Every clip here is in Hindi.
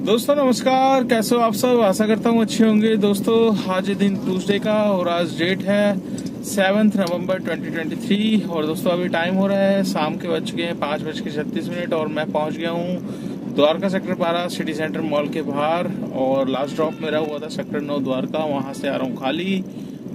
दोस्तों नमस्कार, कैसे हो आप सब। आशा करता हूँ अच्छे होंगे। दोस्तों आज दिन ट्यूसडे का और आज डेट है 7 नवंबर 2023 और दोस्तों अभी टाइम हो रहा है शाम के बज चुके हैं 5:36 और मैं पहुंच गया हूँ Dwarka sector 12 city centre mall के बाहर। और लास्ट ड्रॉप मेरा हुआ था सेक्टर 9 द्वारका, वहां से आ रहा हूँ खाली।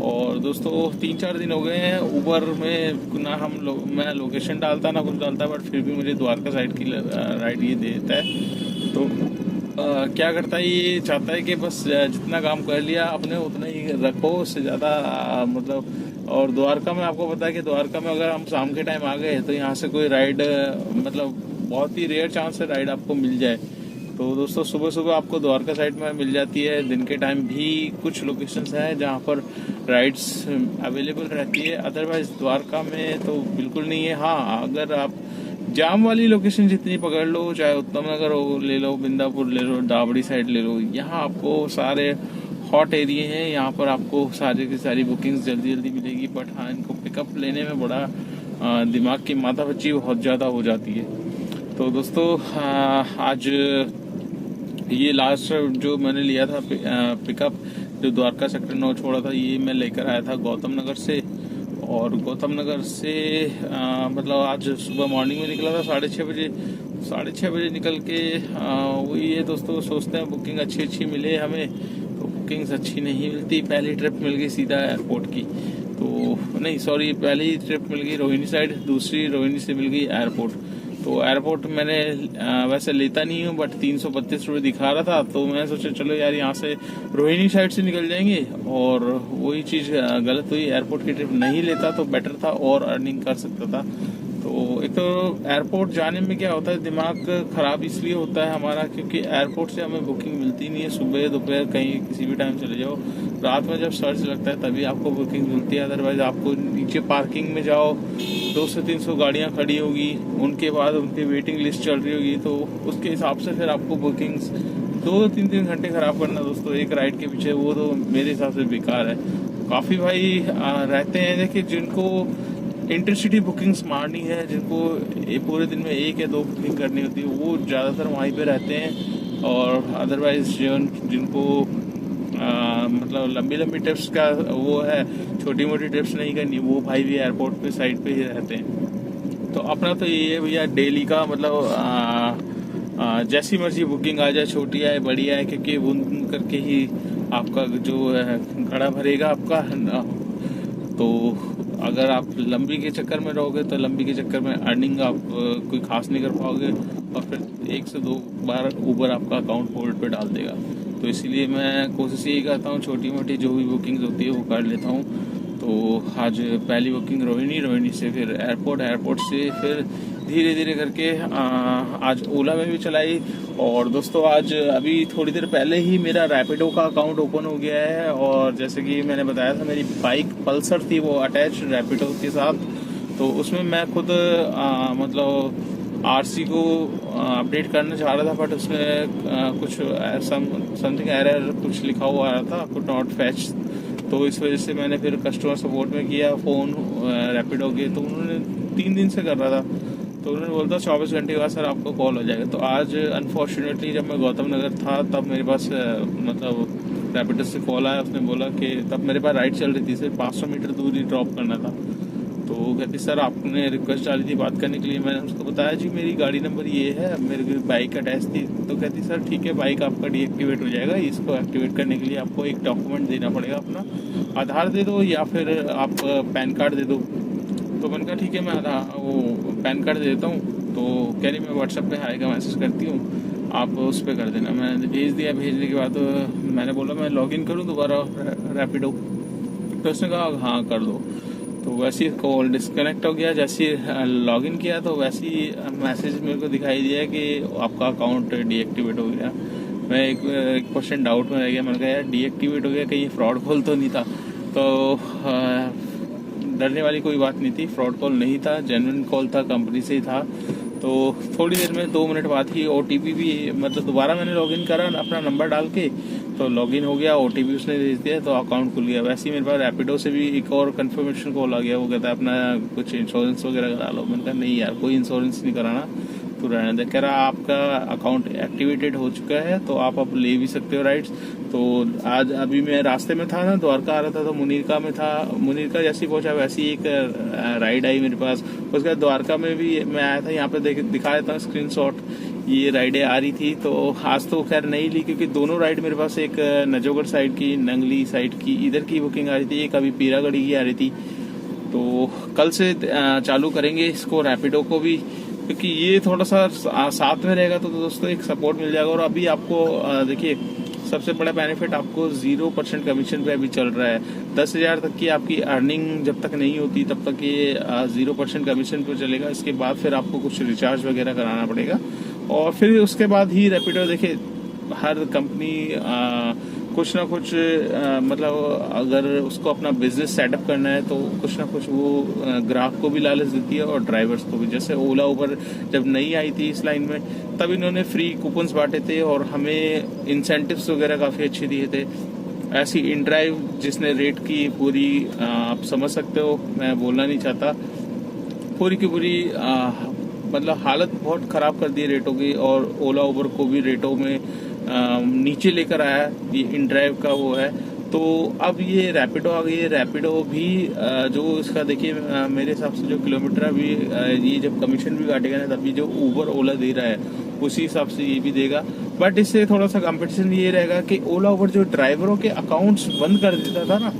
और दोस्तों 3-4 दिन हो गए हैं उबर में ना मैं लोकेशन डालता ना कुछ डालता, बट फिर भी मुझे द्वारका साइड की राइड ये देता है। तो क्या करता है, ये चाहता है कि बस जितना काम कर लिया आपने उतना ही रखो, उससे ज़्यादा मतलब। और द्वारका में आपको पता है कि द्वारका में अगर हम शाम के टाइम आ गए तो यहाँ से कोई राइड मतलब बहुत ही रेयर चांस है राइड आपको मिल जाए। तो दोस्तों सुबह सुबह आपको द्वारका साइड में मिल जाती है, दिन के टाइम भी कुछ लोकेशंस हैं जहाँ पर राइड्स अवेलेबल रहती है, अदरवाइज द्वारका में तो बिल्कुल नहीं है। हाँ, अगर आप जाम वाली लोकेशन जितनी पकड़ लो, चाहे उत्तम नगर हो ले लो, बिंदापुर ले लो, डाबड़ी साइड ले लो, यहाँ आपको सारे हॉट एरिया हैं, यहाँ पर आपको सारी की सारी बुकिंग्स जल्दी जल्दी मिलेगी। बट हाँ, इनको पिकअप लेने में बड़ा दिमाग की माथापच्ची बहुत ज़्यादा हो जाती है। तो दोस्तों आज ये लास्ट जो मैंने लिया था पिकअप, जो द्वारका सेक्टर 9 छोड़ा था, ये मैं लेकर आया था गौतम नगर से। और गौतम नगर से मतलब आज सुबह मॉर्निंग में निकला था 6:30 बजे निकल के वही है दोस्तों, सोचते हैं बुकिंग अच्छी मिले हमें, तो बुकिंग्स अच्छी नहीं मिलती। पहली ट्रिप मिल गई सीधा एयरपोर्ट की, तो नहीं सॉरी, पहली ट्रिप मिल गई रोहिणी साइड, दूसरी रोहिणी से मिल गई एयरपोर्ट। तो एयरपोर्ट मैंने वैसे लेता नहीं हूँ, बट 332 रुपये दिखा रहा था, तो मैं सोचा चलो यार यहाँ से रोहिणी साइड से निकल जाएंगे। और वही चीज़ गलत हुई, एयरपोर्ट की ट्रिप नहीं लेता तो बेटर था और अर्निंग कर सकता था। तो एक तो एयरपोर्ट जाने में क्या होता है, दिमाग खराब इसलिए होता है हमारा क्योंकि एयरपोर्ट से हमें बुकिंग मिलती नहीं है। सुबह दोपहर कहीं किसी भी टाइम चले जाओ, रात में जब सर्च लगता है तभी आपको बुकिंग मिलती है। अदरवाइज आपको नीचे पार्किंग में जाओ, 200-300 गाड़ियाँ खड़ी होगी, उनके बाद उनकी वेटिंग लिस्ट चल रही होगी, तो उसके हिसाब से फिर आपको बुकिंग्स 2-3 घंटे खराब करना दोस्तों एक राइड के पीछे, वो तो मेरे हिसाब से बेकार है। काफ़ी भाई रहते हैं देखिए, जिनको इंटरसिटी बुकिंग्स मारनी है, जिनको पूरे दिन में 1 या 2 बुकिंग करनी होती है, वो ज़्यादातर वहीं पे रहते हैं। और अदरवाइज जिनको मतलब लंबी ट्रिप्स का वो है, छोटी मोटी ट्रिप्स नहीं करनी, वो भाई भी एयरपोर्ट पे साइड पे ही रहते हैं। तो अपना तो ये है भैया डेली का मतलब जैसी मर्जी बुकिंग आ जाए, छोटी आए बड़ी आए, क्योंकि बुन करके ही आपका जो है घड़ा भरेगा आपका। तो अगर आप लंबी के चक्कर में रहोगे तो लंबी के चक्कर में अर्निंग आप कोई खास नहीं कर पाओगे, और फिर 1 से 2 बार ऊबर आपका अकाउंट होल्ड पे डाल देगा। तो इसीलिए मैं कोशिश यही करता हूँ, छोटी मोटी जो भी बुकिंग्स होती है वो कर लेता हूँ। तो आज पहली बुकिंग रोहिणी से फिर एयरपोर्ट से फिर धीरे धीरे करके आज ओला में भी चलाई। और दोस्तों आज अभी थोड़ी देर पहले ही मेरा रैपिडो का अकाउंट ओपन हो गया है, और जैसे कि मैंने बताया था मेरी बाइक पल्सर थी वो अटैच रैपिडो के साथ, तो उसमें मैं खुद मतलब आरसी को अपडेट करना चाह रहा था, बट उसमें कुछ समथिंग एरर कुछ लिखा हुआ आ रहा था, कुड नॉट फैच। तो इस वजह से मैंने फिर कस्टमर सपोर्ट में किया फ़ोन रैपिडो के, तो उन्होंने 3 दिन से कर रहा था, तो उन्होंने बोला था 24 घंटे के बाद सर आपको कॉल हो जाएगा। तो आज अनफॉर्चुनेटली जब मैं गौतम नगर था तब मेरे पास मतलब रैपिडो से कॉल आया, उसने बोला कि तब मेरे पास राइड चल रही थी, सिर्फ 500 मीटर दूर ही ड्रॉप करना था। तो कहती सर आपने रिक्वेस्ट डाली थी बात करने के लिए, मैंने उसको बताया जी मेरी गाड़ी नंबर ये है, मेरी बाइक अटैच थी। तो कहती सर ठीक है, बाइक आपका डीएक्टिवेट हो जाएगा, इसको एक्टिवेट करने के लिए आपको एक डॉक्यूमेंट देना पड़ेगा, अपना आधार दे दो या फिर आप पैन कार्ड दे दो। तो मैंने कहा ठीक है, मैं वो पैन कार्ड दे देता हूँ। तो कह रही मैं व्हाट्सएप पे हाई का मैसेज करती हूँ, आप उस पर कर देना। मैंने भेज दिया, भेजने के बाद मैंने बोला मैं लॉगिन करूँ दोबारा रैपिडो, तो उसने कहा हाँ कर दो। तो वैसे ही कॉल डिस्कनेक्ट हो गया, जैसे लॉगिन किया तो वैसे ही मैसेज मेरे को दिखाई दिया कि आपका अकाउंट डीएक्टिवेट हो गया। मैं एक % डाउट में रह गया, मैंने कहा यार डीएक्टिवेट हो गया, कहीं फ्रॉड कॉल तो नहीं था। तो डरने वाली कोई बात नहीं थी, फ्रॉड कॉल नहीं था, जेन्युइन कॉल था, कंपनी से ही था। तो थोड़ी देर में 2 मिनट बाद ही OTP भी मतलब दोबारा मैंने लॉगिन करा अपना नंबर डाल के, तो लॉगिन हो गया, OTP उसने भेज दिया, तो अकाउंट खुल गया। वैसे ही मेरे पास रैपिडो से भी एक और कंफर्मेशन कॉल आ गया, वो कहता है अपना कुछ इंश्योरेंस वगैरह करा लो। मैंने कहा नहीं यार कोई इंश्योरेंस नहीं कराना, तो रहने दे। कह रहा आपका अकाउंट एक्टिवेटेड हो चुका है, तो आप अब ले भी सकते हो राइड्स। तो आज अभी मैं रास्ते में था ना, द्वारका आ रहा था, तो मुनीरका में था। मुनीरका जैसे ही पहुंचा वैसे ही एक राइड आई मेरे पास। उसके बाद द्वारका में भी मैं आया था, यहाँ पे दिखा देता हूँ स्क्रीनशॉट, ये राइडें आ रही थी। तो आज तो खैर नहीं ली, क्योंकि दोनों राइड मेरे पास, एक नजोगढ़ साइड की, नंगली साइड की, इधर की बुकिंग आ रही थी, एक अभी पीरागढ़ी की आ रही थी। तो कल से चालू करेंगे इसको, रैपिडो को भी, क्योंकि ये थोड़ा सा साथ में रहेगा तो दोस्तों एक सपोर्ट मिल जाएगा। और अभी आपको देखिए सबसे बड़ा बेनिफिट आपको 0% कमीशन पे अभी चल रहा है। 10,000 तक की आपकी अर्निंग जब तक नहीं होती तब तक ये 0% कमीशन पे चलेगा। इसके बाद फिर आपको कुछ रिचार्ज वगैरह कराना पड़ेगा, और फिर उसके बाद ही रैपिडो। देखिए हर कंपनी कुछ ना कुछ मतलब अगर उसको अपना बिजनेस सेटअप करना है तो कुछ ना कुछ वो ग्राहक को भी लालच देती है और ड्राइवर्स को भी। जैसे ओला उबर जब नहीं आई थी इस लाइन में, तब इन्होंने फ्री कूपन्स बांटे थे और हमें इंसेंटिव्स वगैरह काफ़ी अच्छे दिए थे। ऐसी इन ड्राइव जिसने रेट की पूरी आप समझ सकते हो, मैं बोलना नहीं चाहता, पूरी की पूरी मतलब हालत बहुत ख़राब कर दी रेटों की, और ओला उबर को भी रेटों में नीचे लेकर आया। ये इन ड्राइव का वो है। तो अब ये रैपिडो आ गई है। रैपिडो भी जो इसका देखिए मेरे हिसाब से जो किलोमीटर अभी ये जब कमीशन भी काटेगा ना, तभी जो उबर ओला दे रहा है उसी हिसाब से ये भी देगा। बट इससे थोड़ा सा कंपटीशन ये रहेगा कि ओला उबर जो ड्राइवरों के अकाउंट्स बंद कर देता था ना,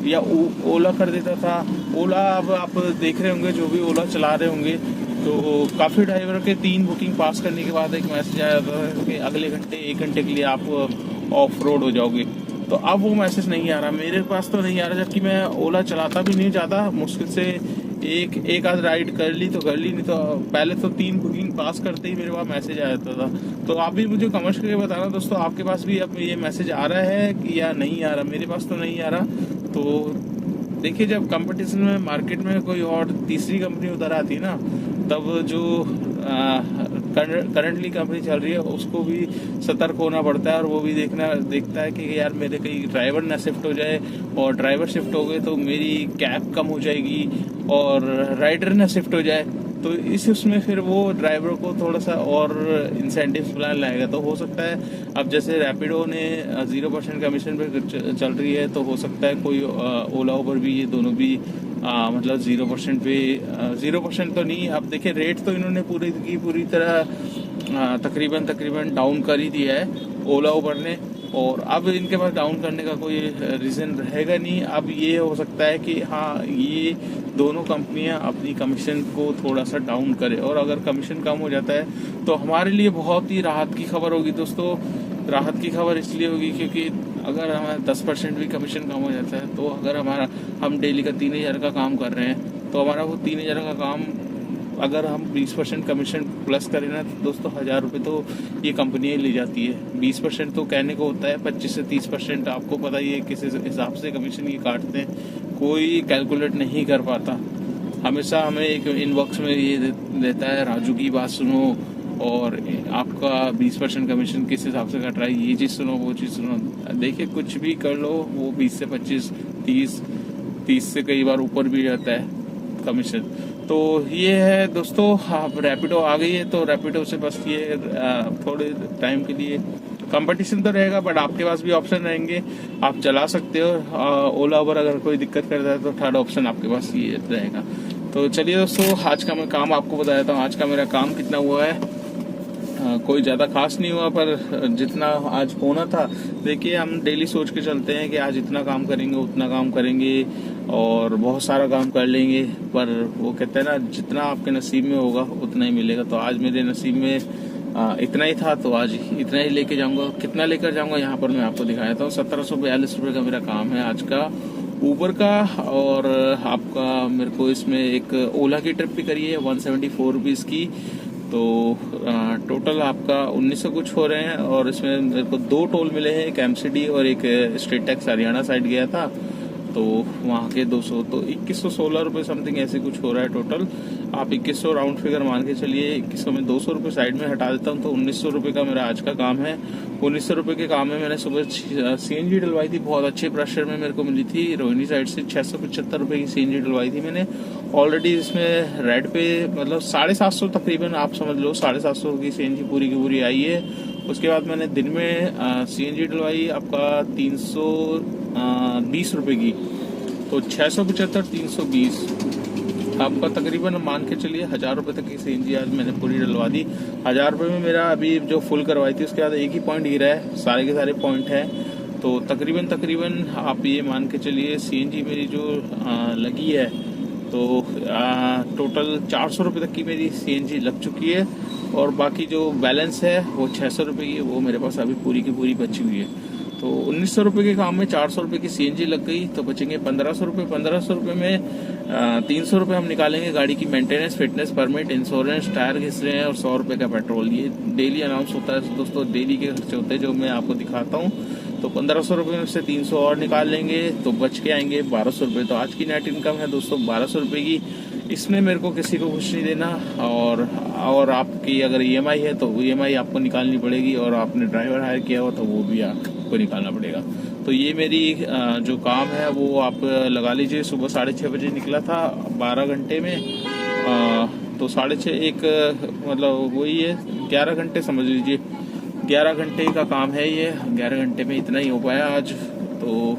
या ओला कर देता था। ओला अब आप देख रहे होंगे, जो भी ओला चला रहे होंगे, तो काफ़ी ड्राइवर के 3 बुकिंग पास करने के बाद एक मैसेज आया था कि अगले घंटे 1 घंटे के लिए आप ऑफ रोड हो जाओगे। तो अब वो मैसेज नहीं आ रहा, मेरे पास तो नहीं आ रहा, जबकि मैं ओला चलाता भी नहीं ज़्यादा, मुश्किल से एक आध राइड कर ली तो कर ली, नहीं तो पहले तो 3 बुकिंग पास करते ही मेरे पास मैसेज आ जाता था। तो आप भी मुझे कमेंट करके बताना दोस्तों, आपके पास भी अब ये मैसेज आ रहा है कि या नहीं आ रहा। मेरे पास तो नहीं आ रहा। तो देखिए जब कंपटीशन में मार्केट में कोई और तीसरी कंपनी उधर आती है ना, तब जो करंटली कंपनी चल रही है उसको भी सतर्क होना पड़ता है, और वो भी देखता है कि यार मेरे कहीं ड्राइवर ना शिफ्ट हो जाए, और ड्राइवर शिफ्ट हो गए तो मेरी कैब कम हो जाएगी, और राइडर ना शिफ्ट हो जाए। तो उसमें फिर वो ड्राइवर को थोड़ा सा और इंसेंटिव्स प्लान लाएगा। तो हो सकता है अब जैसे रैपिडो ने 0% कमीशन पे चल रही है, तो हो सकता है कोई ओला उबर भी, ये दोनों भी मतलब 0% पे 0% तो नहीं। अब देखिए रेट तो इन्होंने पूरी तरह तकरीबन डाउन कर ही दिया है ओला उबर ने, और अब इनके पास डाउन करने का कोई रीज़न रहेगा नहीं। अब ये हो सकता है कि हाँ, ये दोनों कंपनियां अपनी कमीशन को थोड़ा सा डाउन करें, और अगर कमीशन कम हो जाता है तो हमारे लिए बहुत ही राहत की खबर होगी दोस्तों। राहत की खबर इसलिए होगी क्योंकि अगर हमारा 10% भी कमीशन कम हो जाता है, तो अगर हम डेली का 3,000 का काम कर रहे हैं, तो हमारा वो 3,000 का काम अगर हम 20% कमीशन प्लस करें ना, तो दोस्तों 1,000 रुपये तो ये कंपनियाँ ले जाती है। 20% तो कहने को होता है, 25 से 30% आपको पता ही है किस हिसाब से कमीशन ये काटते हैं, कोई कैलकुलेट नहीं कर पाता। हमेशा हमें एक इनबॉक्स में ये देता है, राजू की बात सुनो, और आपका 20% कमीशन किस हिसाब से कट रहा है, ये चीज़ सुनो, वो चीज़ सुनो। देखिए कुछ भी कर लो, वो 20 से 25, 30 से कई बार ऊपर भी जाता है कमीशन। तो ये है दोस्तों, आप रैपिडो आ गई है, तो रैपिडो से बस ये थोड़े टाइम के लिए कंपटीशन तो रहेगा, बट आपके पास भी ऑप्शन रहेंगे, आप चला सकते हो। ओला उबर अगर कोई दिक्कत करता है तो थर्ड ऑप्शन आपके पास ये रहेगा। तो चलिए दोस्तों, आज का मैं काम आपको बता देता हूँ। आज का मेरा काम कितना हुआ है, कोई ज़्यादा खास नहीं हुआ, पर जितना आज होना था, देखिए हम डेली सोच के चलते हैं कि आज इतना काम करेंगे, उतना काम करेंगे, और बहुत सारा काम कर लेंगे, पर वो कहते हैं ना, जितना आपके नसीब में होगा उतना ही मिलेगा। तो आज मेरे नसीब में इतना ही था, तो आज इतना ही लेके जाऊंगा। कितना लेकर जाऊंगा यहाँ पर मैं आपको दिखाया था। 1742 रुपये का मेरा काम है आज का ऊबर का, और आपका मेरे को इसमें एक ओला की ट्रिप भी करी है 174 रुपीज़ की। तो टोटल आपका 1900 कुछ हो रहे हैं, और इसमें मेरे को 2 टोल मिले हैं, एक एमसीडी और एक स्टेट टैक्स हरियाणा साइड गया था, तो वहाँ के 200, तो 2116 रुपये समथिंग ऐसे कुछ हो रहा है टोटल। आप 2100 राउंड फिगर मान के चलिए, 2100 में 200 रुपये साइड में हटा देता हूँ, तो 1900 रुपये का मेरा आज का काम है। 1900 रुपये के काम में मैंने सुबह CNG डलवाई थी, बहुत अच्छे प्रेशर में मेरे को मिली थी रोहिणी साइड से। 675 रुपये की CNG डलवाई थी मैंने ऑलरेडी। इसमें रेड पे मतलब 750 तकरीबन आप समझ लो, 750 की CNG पूरी की पूरी आई है। उसके बाद मैंने दिन में CNG डलवाई आपका 320 रुपये की, तो 675 320 आपका तकरीबन मान के चलिए 1000 रुपये तक की CNG आज मैंने पूरी डलवा दी। 1000 रुपये में मेरा अभी जो फुल करवाई थी उसके बाद एक ही पॉइंट गिरा है, सारे के सारे पॉइंट हैं। तो तकरीबन आप ये मान के चलिए CNG मेरी जो लगी है तो टोटल 400 रुपये तक की मेरी CNG लग चुकी है, और बाकी जो बैलेंस है वो 600 रुपये की, वो मेरे पास अभी पूरी की पूरी बची हुई है। तो 1900 रुपये के काम में 400 रुपये की CNG लग गई, तो बचेंगे 1500 रुपये। 1500 रुपये में 300 रुपये हम निकालेंगे गाड़ी की maintenance, fitness, permit, insurance, tyre घिस रहे हैं, और 100 रुपये का पेट्रोल। ये डेली अनाउंस होता है दोस्तों, डेली के खर्चे होते हैं जो मैं आपको दिखाता हूँ। तो 1500 रुपये में से 300 और निकाल लेंगे तो बच के आएंगे 1200 रुपये। तो आज की नेट इनकम है दोस्तों 1200 रुपये की। इसमें मेरे को किसी को कुछ नहीं देना, और आपकी अगर EMI है तो EMI आपको निकालनी पड़ेगी, और आपने ड्राइवर हायर किया हो तो वो भी आपको निकालना पड़ेगा। तो ये मेरी जो काम है वो आप लगा लीजिए। सुबह 6:30 बजे निकला था 12 घंटे में, तो 6:30 एक मतलब वही है 11 घंटे समझ लीजिए, 11 घंटे का काम है ये। 11 घंटे में इतना ही हो पाया आज। तो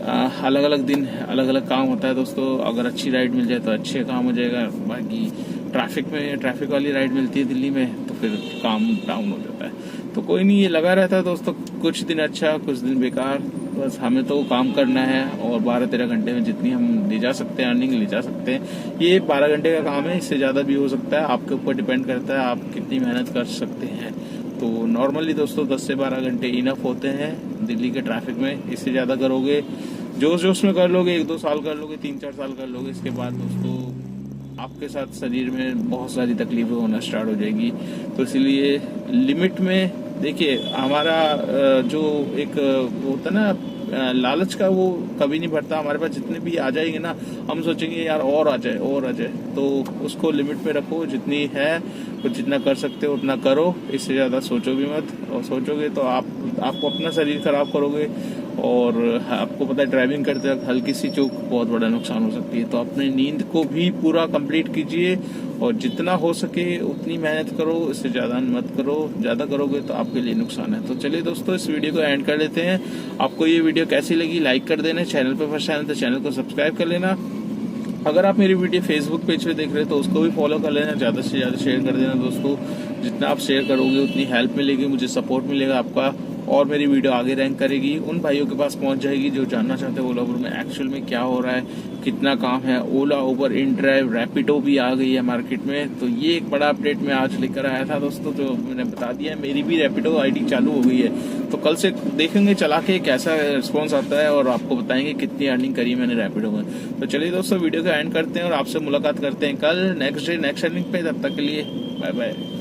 अलग अलग दिन अलग अलग काम होता है दोस्तों। अगर अच्छी राइड मिल जाए तो अच्छे काम हो जाएगा, बाकी ट्रैफिक वाली राइड मिलती है दिल्ली में तो फिर काम डाउन हो जाता है। तो कोई नहीं, ये लगा रहता है दोस्तों, कुछ दिन अच्छा कुछ दिन बेकार, बस हमें तो काम करना है। और 12-13 घंटे में जितनी हम ले जा सकते हैं अर्निंग ले जा सकते हैं। ये 12 घंटे का काम है, इससे ज़्यादा भी हो सकता है, आपके ऊपर डिपेंड करता है आप कितनी मेहनत कर सकते हैं। तो नॉर्मली दोस्तों 10 से 12 घंटे इनफ होते हैं दिल्ली के ट्रैफिक में। इससे ज़्यादा करोगे जोश में कर लोगे, 1-2 साल कर लोगे, 3-4 साल कर लोगे, इसके बाद दोस्तों आपके साथ शरीर में बहुत सारी तकलीफें होना स्टार्ट हो जाएगी। तो इसलिए लिमिट में देखिए, हमारा जो एक होता है ना लालच का, वो कभी नहीं बढ़ता। हमारे पास जितने भी आ जाएंगे ना, हम सोचेंगे यार और आ जाए, तो उसको लिमिट में रखो। जितनी है तो जितना कर सकते हो उतना करो, इससे ज़्यादा सोचो भी मत। और सोचोगे तो आपको अपना शरीर खराब करोगे, और आपको पता है ड्राइविंग करते वक्त हल्की सी चूक बहुत बड़ा नुकसान हो सकती है। तो अपनी नींद को भी पूरा कंप्लीट कीजिए, और जितना हो सके उतनी मेहनत करो, इससे ज़्यादा मत करो। ज़्यादा करोगे तो आपके लिए नुकसान है। तो चलिए दोस्तों, इस वीडियो को एंड कर लेते हैं। आपको ये वीडियो कैसी लगी लाइक कर देना, चैनल पर फर्स्ट टाइम तो चैनल को सब्सक्राइब कर लेना। अगर आप मेरी वीडियो फेसबुक पेज पे देख रहे हैं तो उसको भी फॉलो कर लेना, ज़्यादा से ज़्यादा शेयर कर देना दोस्तों। जितना आप शेयर करोगे उतनी हेल्प मिलेगी, मुझे सपोर्ट मिलेगा आपका, और मेरी वीडियो आगे रैंक करेगी, उन भाइयों के पास पहुंच जाएगी जो जानना चाहते हैं ओला उबर में एक्चुअल में क्या हो रहा है, कितना काम है। ओला उबर, इन ड्राइव, रैपिडो भी आ गई है मार्केट में। तो ये एक बड़ा अपडेट मैं आज लेकर आया था दोस्तों, जो मैंने बता दिया है। मेरी भी रैपिडो आईडी चालू हो गई है, तो कल से देखेंगे चला के कैसा रिस्पॉन्स आता है, और आपको बताएंगे कितनी अर्निंग करी मैंने रैपिडो में। तो चलिए दोस्तों, वीडियो को एंड करते हैं और आपसे मुलाकात करते हैं कल नेक्स्ट डे नेक्स्ट अर्निंग पे। तब तक के लिए बाय बाय।